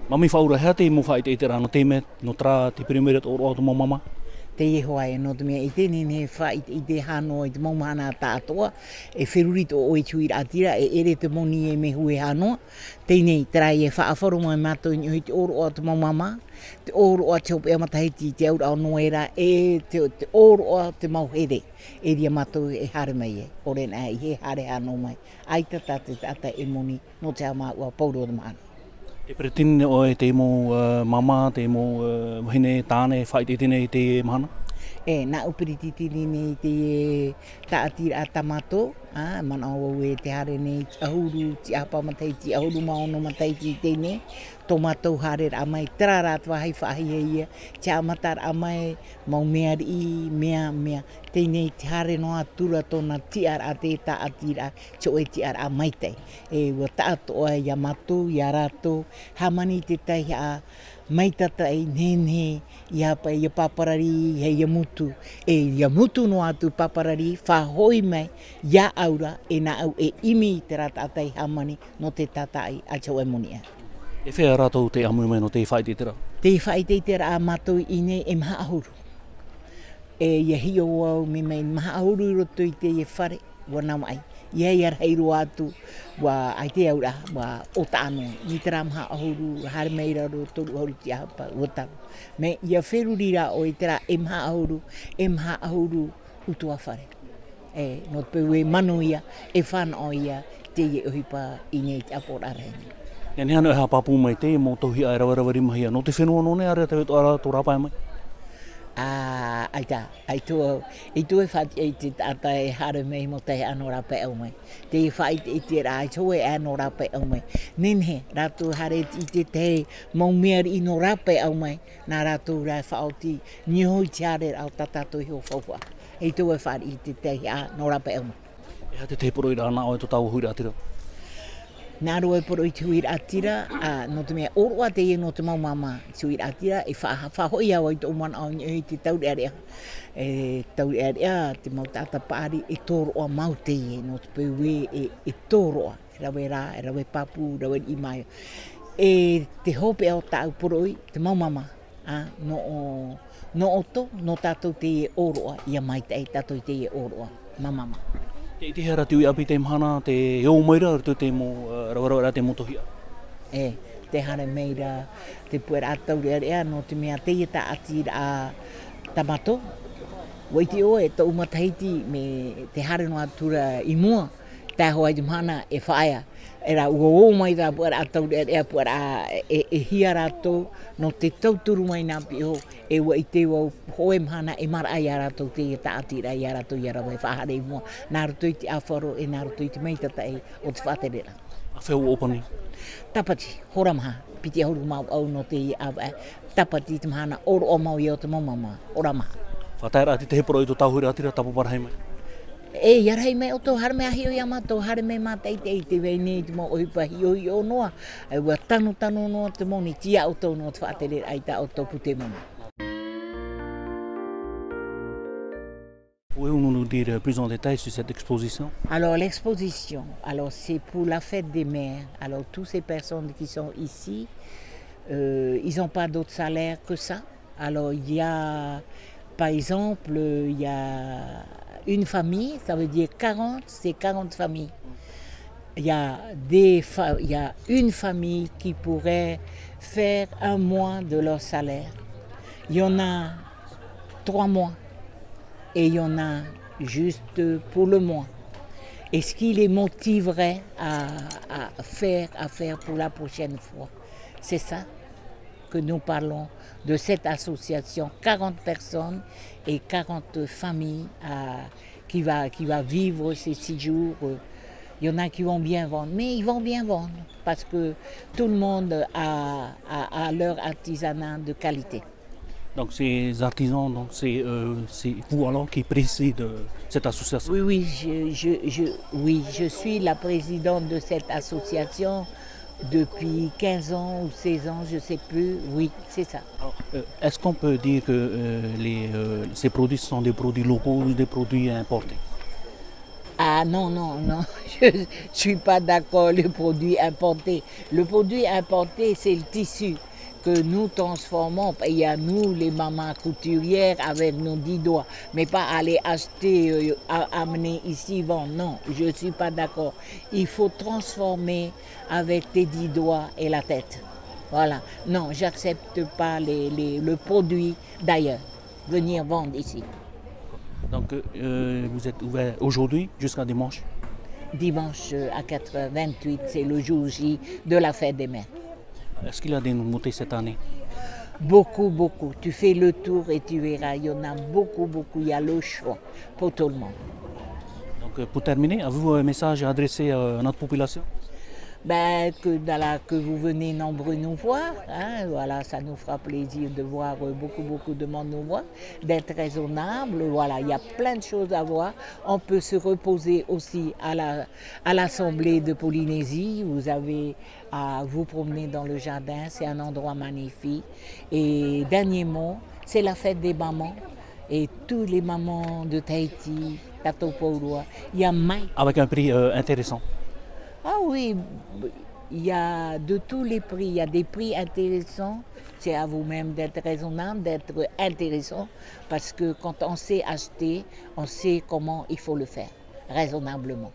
Mami whaura hea te mo whai te ite rano te me no tra te primeret o roa tu mo mama. Te hoai no te mea i tēne ne whai i te hano i te maumana tātoa e whirurito o i tuir atira e ere te moni e me hui hanoa. Tēnei trai e whaafaro mai mātou i ui te oro o te maumama, te oro o te hope a matahiti te aura o noera e te oro o te mauhere. E ria mātou e hare mai e, o rena i he hare hano mai. Aita tāte tata e moni no te ama ua pauro o te maana. E pretine o e te mo mama, te mo hine tāne whai te tine i te mahana? E, nā upiriti tiri nei te taatira a tamato, mana o e te hare nei ahuru, ti apa matai, ti ahuru maono matai ti tēne, tomato hare a mai, trara atua hei whahia ia, ti amatar a mai, mau mea ri, mea, tēnei te hare noa tura tōna tiar a te taatira, te oe tiar a maitai. E ua taatoa ia matu, ia rato, hamani te tai a maitata e nene, ia pa ia paparari, ia mutu. E ia mutu no atu paparari, whahoi mai, ia aura, e na au e imi te ratatai hamani no te tatai a chau e monia. E whea rātou te amu mai no te whai te tera? Te whai te tera a mātou i nei e maha ahuru. E ia hio au me mai maha ahuru i roto i te e whare, wana mai. Ia ia reiru atu, wa ai te aura, wa o tāno. Ni te rā maha ahuru, hare mei raro, toru ahuru ti ahapa, wataru. Me ia wherurira o i te rā e maha ahuru utua whare. E, no te peu e manu ia, e whanau ia, te ie ohipa i nei te apora reini. Ia ni hano e hapapu mai te mo tohi ai rawarawari mahia. No te whenua none are te wetu ara tō rapai mai? Aita, i tue whati e te tata e hare mei mo te ano rape au mai. Te whai e te rā, i tue e ano rape au mai. Nenhe, rātou hare i te te maumeari i no rape au mai, nā rātou rai whaoti nihoi te hare au tatato hi o whauwha. E tue whati i te te ano rape au mai. E hate te poro i rāna o e tō tau hui rātira? Nā roe poro i tui atira, no te mea oroa te e no te maumama tui atira, e whahoi au i tō mana au i te taurearea. E taurearea, te mau tata pāri, e tōroa mau te e, no te peue e tōroa. E rawe rā, e rawe papu, rawe i mai. E te hope au tāu poro i, te maumama, no oto, no tātou te e oroa, ia mai te e tātou te e oroa, mamama. Te iti hera tui api te mahana, te eo meira, tu te mo rawarawara te motohia? E, te hare meira, te puera atau rea, no te mea te ta ati a tamato. Waiti o e tau matahiti me te hare no atura i mua, te hoa i mahana e whaia. E rā ua o mai rā puera atau rea, puera e hia rātou, no te tauturu mai nā piho, e ua i te wau hoe mahana e mara ai a rātou te ta ati rai a rātou i arawa e whahare i mua. Nā rātou i te awharo e nā rātou i te meitata e o te whaterera. A wheu opani? Tapati, hora maha, piti ahuru mau au no te awa. Tapati te mahana, oro o mau i o te maumama, ora maha. Whataira ati te heporo i tō tāhuri atira tapu parahai mai? E iarhei me o tō hare me ahio i ama, tō hare me mātai te wei nei te mo ohipa hio i o noa. E ua tanu noa te moni, tia o tō noa te whaatere aita o tō pute moni. Pouvez-vous nous dire plus en détail sur cette exposition? Alors l'exposition, alors c'est pour la fête des mères. Alors toutes ces personnes qui sont ici, ils n'ont pas d'autre salaire que ça. Alors il y a, par exemple, il y a une famille, ça veut dire 40, c'est 40 familles. Il y a une famille qui pourrait faire un mois de leur salaire. Il y en a 3 mois et il y en a juste pour le mois. Et ce qui les motiverait à faire pour la prochaine fois, c'est ça que nous parlons de cette association, 40 personnes et 40 familles qui va vivre ces 6 jours. Il y en a qui vont bien vendre, mais ils vont bien vendre parce que tout le monde a leur artisanat de qualité. Donc ces artisans, donc c'est vous alors qui président cette association? Oui, je suis la présidente de cette association depuis 15 ans ou 16 ans, je ne sais plus. Oui, c'est ça. Est-ce qu'on peut dire que ces produits sont des produits locaux ou des produits importés? Ah non, non, non, je ne suis pas d'accord, le produit importé. Le produit importé, c'est le tissu que nous transformons. Il y a nous, les mamans couturières, avec nos 10 doigts. Mais pas aller acheter, amener ici, vendre. Non, je ne suis pas d'accord. Il faut transformer avec tes 10 doigts et la tête. Voilà. Non, j'accepte pas le produit d'ailleurs. Venir vendre ici. Donc, vous êtes ouvert aujourd'hui jusqu'à dimanche? Dimanche à 4h28, c'est le jour J de la fête des mères. Est-ce qu'il y a des nouveautés cette année? Beaucoup, beaucoup. Tu fais le tour et tu verras, il y en a beaucoup, beaucoup. Il y a le choix pour tout le monde. Donc, pour terminer, avez-vous un message à adresser à notre population? Ben, que vous venez nombreux nous voir, hein, voilà, ça nous fera plaisir de voir beaucoup, beaucoup de monde nous voir, d'être raisonnable, voilà, il y a plein de choses à voir. On peut se reposer aussi à l'Assemblée de Polynésie, vous avez à vous promener dans le jardin, c'est un endroit magnifique. Et dernier mot, c'est la fête des mamans. Et tous les mamans de Tahiti, Tatopoulou, il y a Mike. Avec un prix intéressant. Ah oui, il y a de tous les prix, il y a des prix intéressants. C'est à vous-même d'être raisonnable, d'être intéressant, parce que quand on sait acheter, on sait comment il faut le faire, raisonnablement.